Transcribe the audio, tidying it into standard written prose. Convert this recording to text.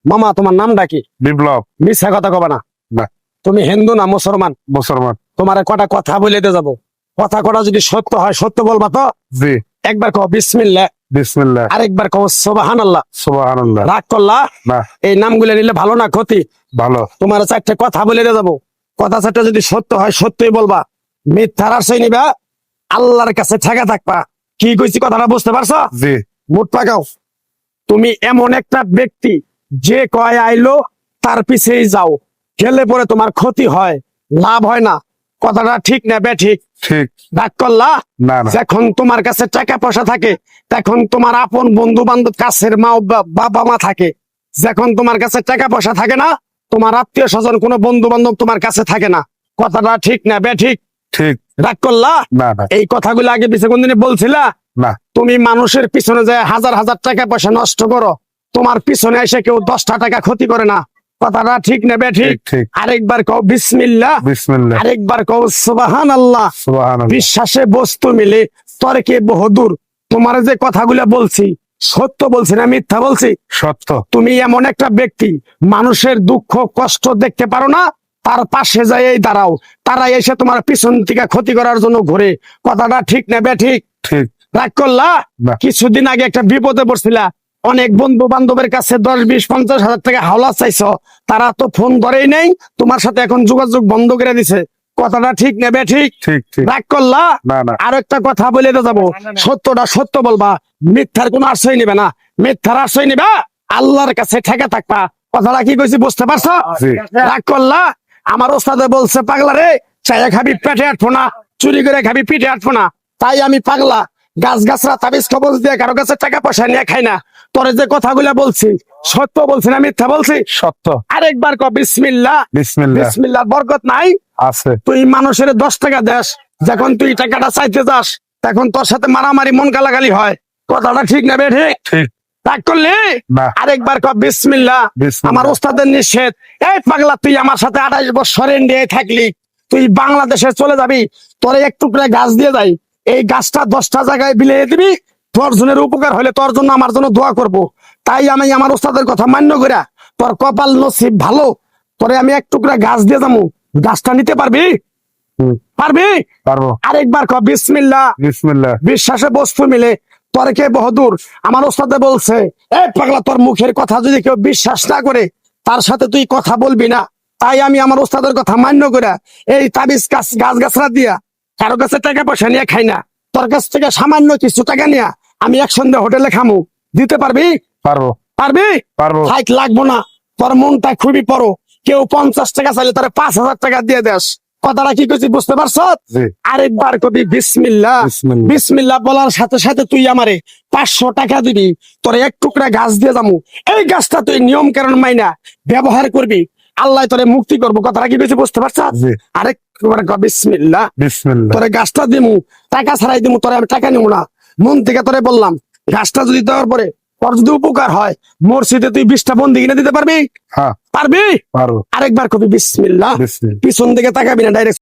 মামা তোমার নামটা কি? বিপ্লব। মিথ্যা কথা কবা না। না। তুমি হিন্দু না মুসলমান? মুসলমান। তোমার কটা কথা বলে দিয়ে যাবো, কথা কটা যদি সত্য হয় সত্য বলবা তো? জি। একবার কও বিসমিল্লাহ। বিসমিল্লাহ। আরেকবার কও সুবহানাল্লাহ। সুবহানাল্লাহ। রাগ করলা? না। এই নামগুলো নিলে ভালো না ক্ষতি? ভালো। তোমার চারটে কথা বলে দিয়ে যাবো, কথা চারটে যদি সত্য হয় সত্যই বলবা, মিথ্যার আশ্রয় নিবা, আল্লাহর কাছে ঠেকা থাকবা। কি কইছি কথাটা বুঝতে পারছো? জি। মুখ পাকাও। তুমি এমন একটা ব্যক্তি যে কয় আইলো তার পিছেই যাও, গেলে পরে তোমার ক্ষতি হয়, লাভ হয় না। কথাটা ঠিক না বেঠিক? ঠিক। রাগ করলা? না না। যখন তোমার কাছে টাকা পয়সা থাকে তখন তোমার আপন বন্ধু বান্ধব, কাছের মা বাবা মা থাকে। যখন তোমার কাছে টাকা পয়সা থাকে না, তোমার আত্মীয় স্বজন কোনো বন্ধু বান্ধব তোমার কাছে থাকে না। কথাটা ঠিক না বেঠিক? ঠিক। রাগ করলা? না না। এই কথাগুলো আগে পিছে কোনদিন বলছিলা? না। তুমি মানুষের পিছনে যায় হাজার হাজার টাকা পয়সা নষ্ট করো, তোমার পিছনে এসে কেউ 10টা টাকা ক্ষতি করে না। কথাটা ঠিক না বেঠিক? ঠিক ঠিক। আরেকবার কও বিসমিল্লাহ। বিসমিল্লাহ। আরেকবার কও সুবহানাল্লাহ। সুবহানাল্লাহ। বিশ্বাসে বস্তু মিলে তর্কে বহুদূর। তোমার যে কথাগুলো বলছি সত্য বলছি না মিথ্যা বলছি? সত্য। তুমি এমন একটা ব্যক্তি, মানুষের দুঃখ কষ্ট দেখতে পারো না, তার পাশে যাই দাঁড়াও, তারা এসে তোমার পিছন থেকে ক্ষতি করার জন্য ঘুরে। কথাটা ঠিক না বেঠিক? ঠিক। রাগ করলা? না। কিছুদিন আগে একটা বিপদে পড়ছিলা, অনেক বন্ধু বান্ধবের কাছে 10, 20, 50 হাজার টাকা হাওলা চাইছো, তারা তো ফোন ধরেই নেই, তোমার সাথে এখন যোগাযোগ বন্ধ করে দিছে। কথাটা ঠিক না বেঠিক? ঠিক ঠিক। রাগ করলা? না না। আর একটা কথা বলে তো যাবো, সত্যটা সত্য বলবা, মিথ্যার কোনো আশ্রয় নিবে না। মিথ্যার আশ্রয় নিবা, আল্লাহর কাছে ঠেকে থাকবা। কথাটা কি কইছি বুঝতে পারছো? জি। রাগ করলা? আমার ওস্তাদে বলছে পাগলা রে, চাইয়া খাবি পেটে আটবো না, চুরি করে খাবি পিঠে আটবো না। তাই আমি পাগলা, গাছ গাছরা তাবিজ কবজ দিয়ে কারো কাছে টাকা পয়সা নিয়ে খাই না। তোরে যে কথাগুলা বলছি সত্য বলছি না মিথ্যা বলছি? সত্য। আরেকবার ক বিসমিল্লাহ। বিসমিল্লাহ। বিসমিল্লাহ বরকত নাই? আছে। তুই মানুষের 10 টাকা দেস, যখন তুই টাকাটা চাইতে যাস তখন তোর সাথে মারামারি মন গালাগালি হয়। কথাটা ঠিক না বেঠিক? ঠিক। রাগ করলি? না। আরেকবার ক বিসমিল্লাহ। বিসমিল্লাহ। আমার ওস্তাদের নিষেধ। এই পাগলা, তুই আমার সাথে 28 বছর ইন্ডিয়ায় থাকলি, তুই বাংলাদেশে চলে যাবি, তোরে এক টুকরা গাছ দিয়ে যাই, এই গাছটা 10টা জায়গায় বিলিয়ে দিবি, তোর জনের উপকার হলে তোর জন্য আমার জন্য দোয়া করব। তাই আমি আমার ওস্তাদের কথা মান্য কইরা, তোর কপাল নসিব ভালো, তোরে আমি এক টুকরা গাছ দিয়ে যাবো, গাছটা নিতে পারবি? হুম। পারবি? পারবো। আরেকবার ক বিসমিল্লাহ। বিসমিল্লাহ। বিশ্বাসে বস্তু মিলে তর্কে বহুদূর। আমার ওস্তাদে বলছে, এই পাগলা, তোর মুখের কথা যদি কেউ বিশ্বাস না করে তার সাথে তুই কথা বলবি না। তাই আমি আমার ওস্তাদের কথা মান্য করে এই তাবিজ গাছ গাছরা দিয়া কারো কাছে টাকা পয়সা নিয়ে খাই না। তোর কাছ থেকে সামান্য কিছু টাকা নিয়ে আমি একসঙ্গে হোটেলে খামু, দিতে পারবি? পারবো। পারবি? পারবো। হাইট লাগবো না, তোর মনটা খুবই বড়। কেউ 50 টাকা চাইলে তারা 5,000 টাকা দিয়ে দেস। কথাটা কি কইছি বুঝতে পারছো? জি। আরেকবার কবি বিসমিল্লাহ। বিসমিল্লাহ। বিসমিল্লাহ বলার সাথে সাথে তুই আমারে 500 টাকা দিবি, তোর এক টুকরা গাছ দিয়ে যাবো। এই গাছটা তুই নিয়ম কারণ মাইনা ব্যবহার করবি, আল্লাহ তোরে মুক্তি করবো। কথাটা কি কইছি বুঝতে পারছো? জি। আরেকবার ক বিসমিল্লাহ। বিসমিল্লাহ। তোরে গাছটা দিমু, টাকা ছাড়াই দিমু, তোরে আমি টাকা নিবো না, মন থেকে তোরে বললাম। গাছটা যদি দেওয়ার পরে তোর যদি উপকার হয়, মসজিদে তুই 20টা বন্দি কিনে দিতে পারবি? হ্যাঁ পারবি? পারবো। আরেকবার কবি বিসমিল্লাহ। বিসমিল্লাহ। পিছন দিকে তাকাবি না, ডাইরেক্ট